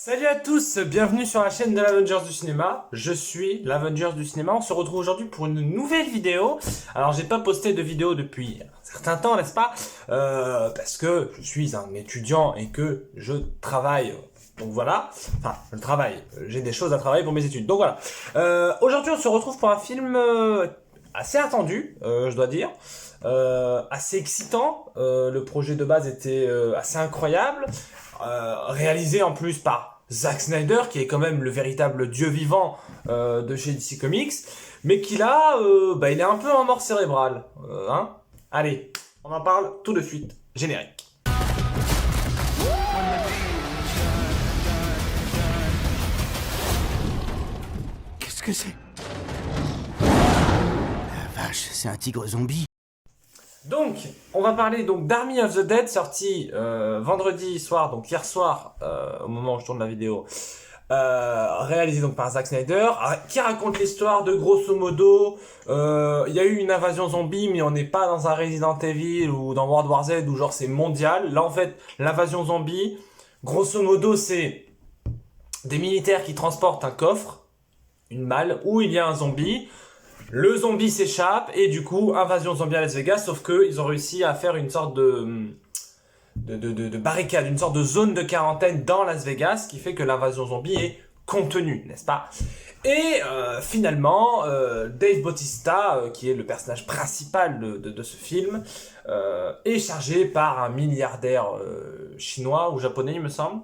Salut à tous, bienvenue sur la chaîne de l'Avengers du cinéma. Je suis l'Avengers du cinéma. On se retrouve aujourd'hui pour une nouvelle vidéo. Alors j'ai pas posté de vidéo depuis un certain temps, n'est-ce pas, parce que je suis un étudiant et que je travaille. Donc voilà, enfin je travaille, j'ai des choses à travailler pour mes études. Donc voilà, aujourd'hui on se retrouve pour un film assez attendu, je dois dire. Assez excitant, le projet de base était assez incroyable, réalisé en plus par Zack Snyder, qui est quand même le véritable dieu vivant de chez DC Comics, mais qui là, il est un peu en mort cérébrale, hein. Allez, on en parle tout de suite, générique. Qu'est-ce que c'est? La vache, c'est un tigre zombie. Donc, on va parler donc d'Army of the Dead, sorti vendredi soir, donc hier soir, au moment où je tourne la vidéo, réalisé donc par Zack Snyder, qui raconte l'histoire de grosso modo, il y a eu une invasion zombie, mais on n'est pas dans un Resident Evil ou dans World War Z où genre c'est mondial. Là en fait, l'invasion zombie, grosso modo, c'est des militaires qui transportent un coffre, une malle, où il y a un zombie. Le zombie s'échappe et du coup, invasion zombie à Las Vegas, sauf que ils ont réussi à faire une sorte de barricade, une sorte de zone de quarantaine dans Las Vegas, qui fait que l'invasion zombie est contenue, n'est-ce pas? Et finalement, Dave Bautista, qui est le personnage principal de ce film, est chargé par un milliardaire chinois ou japonais, il me semble,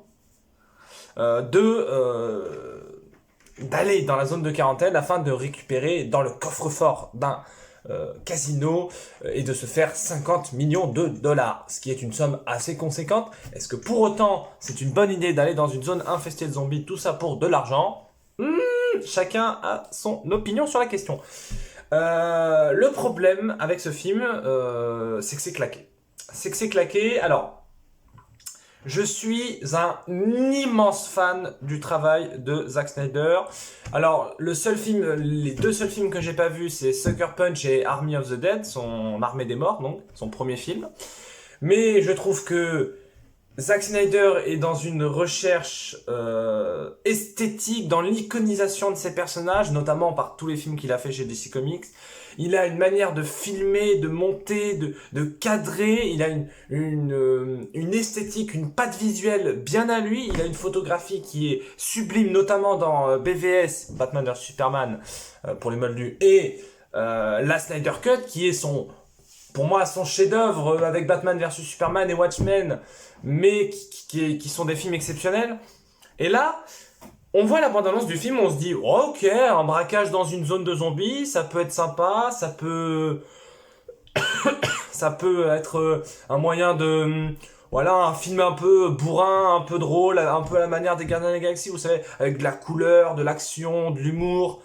d'aller dans la zone de quarantaine afin de récupérer dans le coffre-fort d'un casino et de se faire 50 millions de dollars, ce qui est une somme assez conséquente. Est-ce que pour autant c'est une bonne idée d'aller dans une zone infestée de zombies, tout ça pour de l'argent? Chacun a son opinion sur la question. Le problème avec ce film, c'est que c'est claqué. Alors, je suis un immense fan du travail de Zack Snyder. Alors, les deux seuls films que j'ai pas vus, c'est Sucker Punch et Army of the Dead, son Armée des Morts, donc, son premier film. Mais je trouve que Zack Snyder est dans une recherche esthétique, dans l'iconisation de ses personnages, notamment par tous les films qu'il a fait chez DC Comics. Il a une manière de filmer, de monter, de cadrer. Il a une esthétique, une patte visuelle bien à lui. Il a une photographie qui est sublime, notamment dans BVS, Batman vs Superman, pour les moldus, et la Snyder Cut, qui est pour moi, son chef-d'œuvre avec Batman vs Superman et Watchmen, mais qui sont des films exceptionnels. Et là, on voit la bande-annonce du film, on se dit, oh, ok, un braquage dans une zone de zombies, ça peut être sympa, ça peut être un moyen de, voilà, un film un peu bourrin, un peu drôle, un peu à la manière des Gardiens de la Galaxie, vous savez, avec de la couleur, de l'action, de l'humour.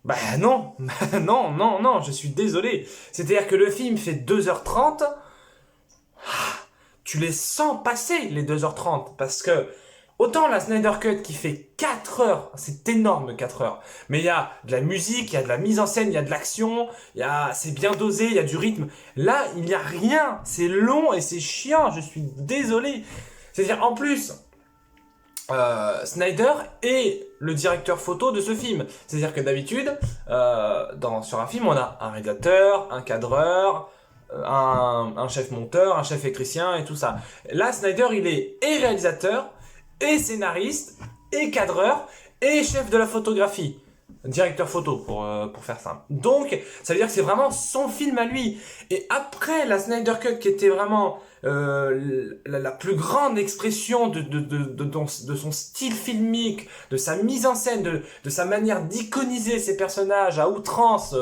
Bah non, non, je suis désolé. C'est-à-dire que le film fait 2h30, tu les sens passer les 2h30, parce que autant la Snyder Cut qui fait 4 heures, c'est énorme 4 heures, mais il y a de la musique, il y a de la mise en scène, il y a de l'action, c'est bien dosé, il y a du rythme. Là, il n'y a rien, c'est long et c'est chiant, je suis désolé. C'est-à-dire en plus, Snyder est le directeur photo de ce film. C'est-à-dire que d'habitude, sur un film, on a un réalisateur, un cadreur, un chef monteur, un chef écrissien et tout ça. Là, Snyder, il est et réalisateur, et scénariste, et cadreur, et chef de la photographie. Directeur photo, pour faire simple. Donc, ça veut dire que c'est vraiment son film à lui. Et après la Snyder Cut, qui était vraiment la plus grande expression de son style filmique, de sa mise en scène, de sa manière d'iconiser ses personnages à outrance,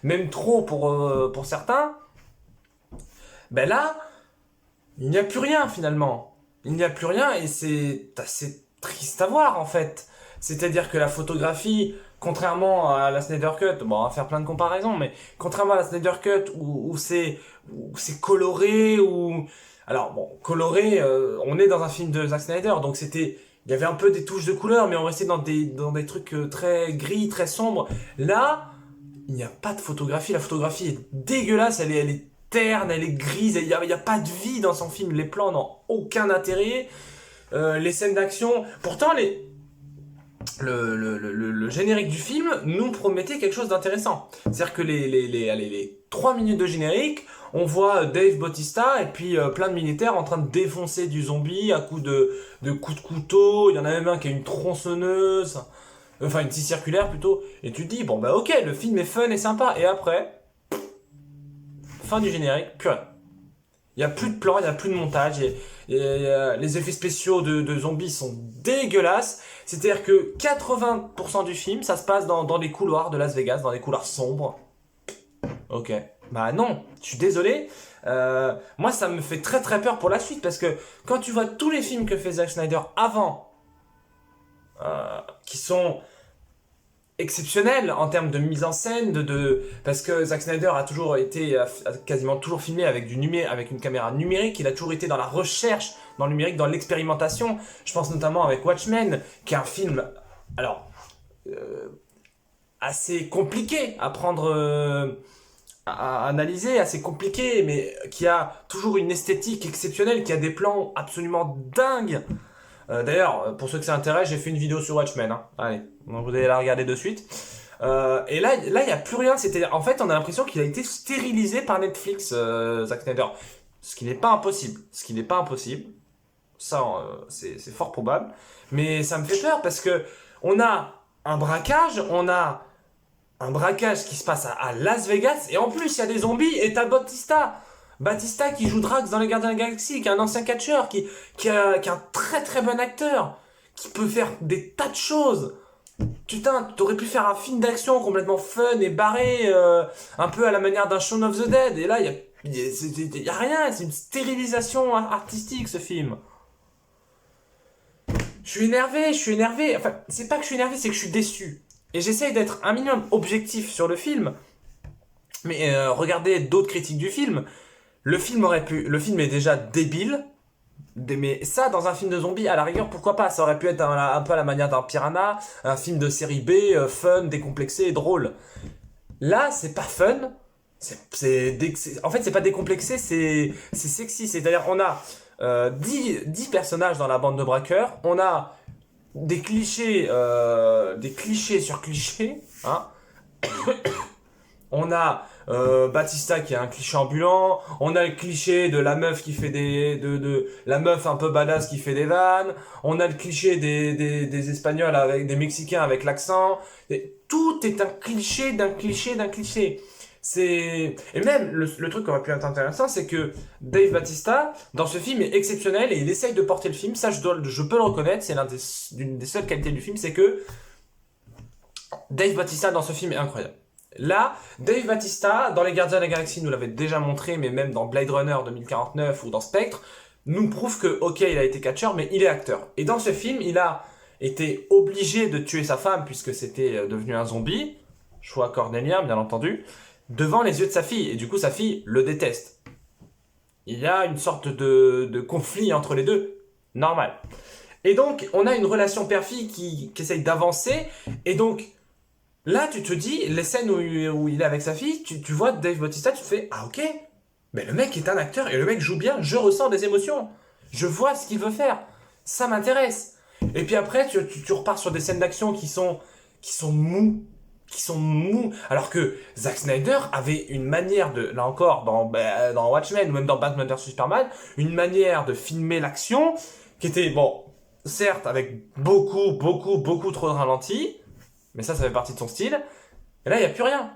même trop pour certains, ben là, il n'y a plus rien finalement. Il n'y a plus rien et c'est assez triste à voir en fait. C'est-à-dire que la photographie, contrairement à la Snyder Cut, bon, on va faire plein de comparaisons, mais contrairement à la Snyder Cut où c'est coloré, alors bon, coloré, on est dans un film de Zack Snyder, donc il y avait un peu des touches de couleur, mais on restait dans des trucs très gris, très sombres. Là, il n'y a pas de photographie, la photographie est dégueulasse, elle est terne, elle est grise, il y a pas de vie dans son film, les plans n'ont aucun intérêt, les scènes d'action, pourtant le générique du film nous promettait quelque chose d'intéressant. C'est-à-dire que les 3 minutes de générique, on voit Dave Bautista et puis plein de militaires en train de défoncer du zombie à coups de coups de couteau. Il y en a même un qui a une tronçonneuse, enfin une scie circulaire plutôt. Et tu te dis, bon bah ok, le film est fun et sympa. Et après, fin du générique, plus rien. Il n'y a plus de plan, il n'y a plus de montage. Les effets spéciaux de zombies sont dégueulasses. C'est-à-dire que 80% du film, ça se passe dans les couloirs de Las Vegas, dans les couloirs sombres. Ok. Bah non, je suis désolé. Moi, ça me fait très très peur pour la suite. Parce que quand tu vois tous les films que fait Zack Snyder avant, qui sont exceptionnel en termes de mise en scène, parce que Zack Snyder a toujours été, a quasiment toujours filmé avec avec une caméra numérique, il a toujours été dans la recherche, dans le numérique, dans l'expérimentation. Je pense notamment avec Watchmen, qui est un film, alors, assez compliqué à prendre, à analyser, assez compliqué, mais qui a toujours une esthétique exceptionnelle, qui a des plans absolument dingues. D'ailleurs, pour ceux que ça intéresse, j'ai fait une vidéo sur Watchmen. Hein. Allez, donc vous allez la regarder de suite. Et là, il n'y a plus rien. En fait, on a l'impression qu'il a été stérilisé par Netflix, Zack Snyder. Ce qui n'est pas impossible. Ça, c'est fort probable. Mais ça me fait peur parce que on a un braquage qui se passe à Las Vegas. Et en plus, il y a des zombies et t'as Batista qui joue Drax dans Les Gardiens de la Galaxie, qui est un ancien catcheur, qui est un très très bon acteur, qui peut faire des tas de choses. Putain, t'aurais pu faire un film d'action complètement fun et barré, un peu à la manière d'un Shaun of the Dead, et là, y a rien, c'est une stérilisation artistique ce film. Je suis énervé, enfin, c'est pas que je suis énervé, c'est que je suis déçu. Et j'essaye d'être un minimum objectif sur le film, mais regardez d'autres critiques du film. Le film est déjà débile, mais ça, dans un film de zombies, à la rigueur, pourquoi pas? Ça aurait pu être un peu à la manière d'un Piranha, un film de série B, fun, décomplexé et drôle. Là, c'est pas fun, en fait, c'est pas décomplexé, c'est sexy. C'est-à-dire, on a 10 personnages dans la bande de braqueurs, on a des clichés sur clichés, hein. On a Batista qui est un cliché ambulant, on a le cliché de la meuf qui fait de la meuf un peu badass qui fait des vannes, on a le cliché des Espagnols avec des Mexicains avec l'accent, tout est un cliché d'un cliché d'un cliché. Et même le truc qui aurait pu être intéressant, c'est que Dave Bautista dans ce film est exceptionnel et il essaye de porter le film. Ça, je peux le reconnaître, c'est l'une des seules qualités du film, c'est que Dave Bautista dans ce film est incroyable. Là, Dave Bautista, dans Les Gardiens de la Galaxie, nous l'avait déjà montré, mais même dans Blade Runner 2049 ou dans Spectre, nous prouve que, ok, il a été catcheur, mais il est acteur. Et dans ce film, il a été obligé de tuer sa femme, puisque c'était devenu un zombie, choix cornélien, bien entendu, devant les yeux de sa fille. Et du coup, sa fille le déteste. Il y a une sorte de conflit entre les deux, normal. Et donc, on a une relation père-fille qui essaye d'avancer, et donc, là, tu te dis, les scènes où il est avec sa fille, tu vois Dave Bautista, tu te fais, ah ok, mais le mec est un acteur et le mec joue bien, je ressens des émotions, je vois ce qu'il veut faire, ça m'intéresse. Et puis après, tu repars sur des scènes d'action qui sont mous, alors que Zack Snyder avait une manière là encore, dans Watchmen ou même dans Batman vs Superman, une manière de filmer l'action qui était, bon, certes, avec beaucoup trop de ralentis, mais ça fait partie de son style. Et là, il n'y a plus rien.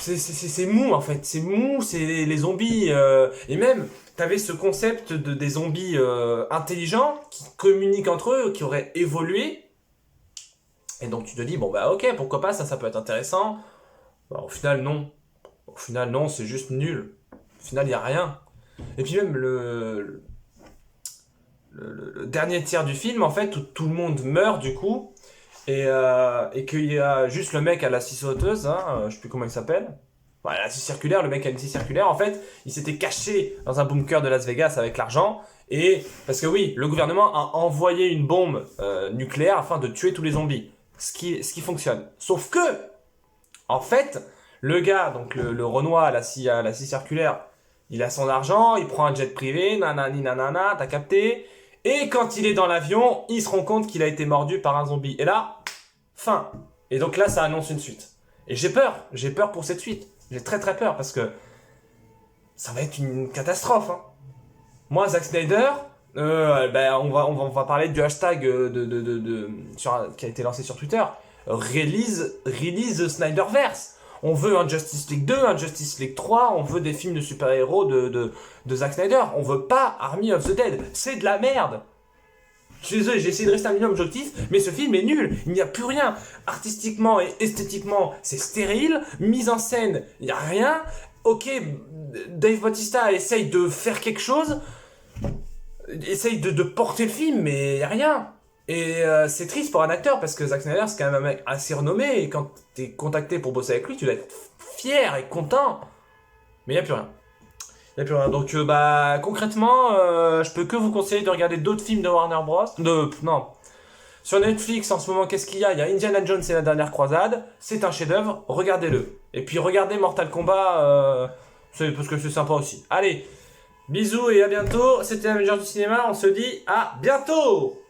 C'est mou, en fait. C'est mou, c'est les zombies. Et même, t'avais ce concept des zombies intelligents qui communiquent entre eux, qui auraient évolué. Et donc, tu te dis, bon, bah, ok, pourquoi pas, ça peut être intéressant. Bah, au final, non. C'est juste nul. Au final, il n'y a rien. Et puis même, le dernier tiers du film, en fait, où tout le monde meurt du coup, et qu'il y a juste le mec à la scie sauteuse, hein, je sais plus comment il s'appelle, voilà, la scie circulaire, le mec a une scie circulaire, en fait, il s'était caché dans un bunker de Las Vegas avec l'argent, et parce que oui, le gouvernement a envoyé une bombe nucléaire afin de tuer tous les zombies, ce qui fonctionne. Sauf que, En fait, le gars, donc le Renoir à la scie circulaire, il a son argent, il prend un jet privé, nanani nanana, t'as capté. Et quand il est dans l'avion, il se rend compte qu'il a été mordu par un zombie. Et là, fin. Et donc là, ça annonce une suite. Et j'ai peur pour cette suite. J'ai très très peur parce que ça va être une catastrophe. Hein. Moi, Zack Snyder, on va parler du hashtag qui a été lancé sur Twitter. Release the Snyderverse. On veut un Justice League 2, un Justice League 3, on veut des films de super-héros de Zack Snyder. On veut pas Army of the Dead. C'est de la merde. Je suis désolé, j'ai essayé de rester un minimum objectif, mais ce film est nul. Il n'y a plus rien. Artistiquement et esthétiquement, c'est stérile. Mise en scène, il n'y a rien. Ok, Dave Bautista essaye de faire quelque chose. Essaye de porter le film, mais il n'y a rien. Et c'est triste pour un acteur parce que Zack Snyder c'est quand même un mec assez renommé et quand t'es contacté pour bosser avec lui tu dois être fier et content. Mais il n'y a plus rien. Il n'y a plus rien. Donc concrètement je peux que vous conseiller de regarder d'autres films de Warner Bros. Non. Sur Netflix en ce moment qu'est-ce qu'il y a? Il y a Indiana Jones et la dernière croisade. C'est un chef-d'œuvre, regardez-le. Et puis regardez Mortal Kombat parce que c'est sympa aussi. Allez, bisous et à bientôt. C'était la meilleure du cinéma, on se dit à bientôt.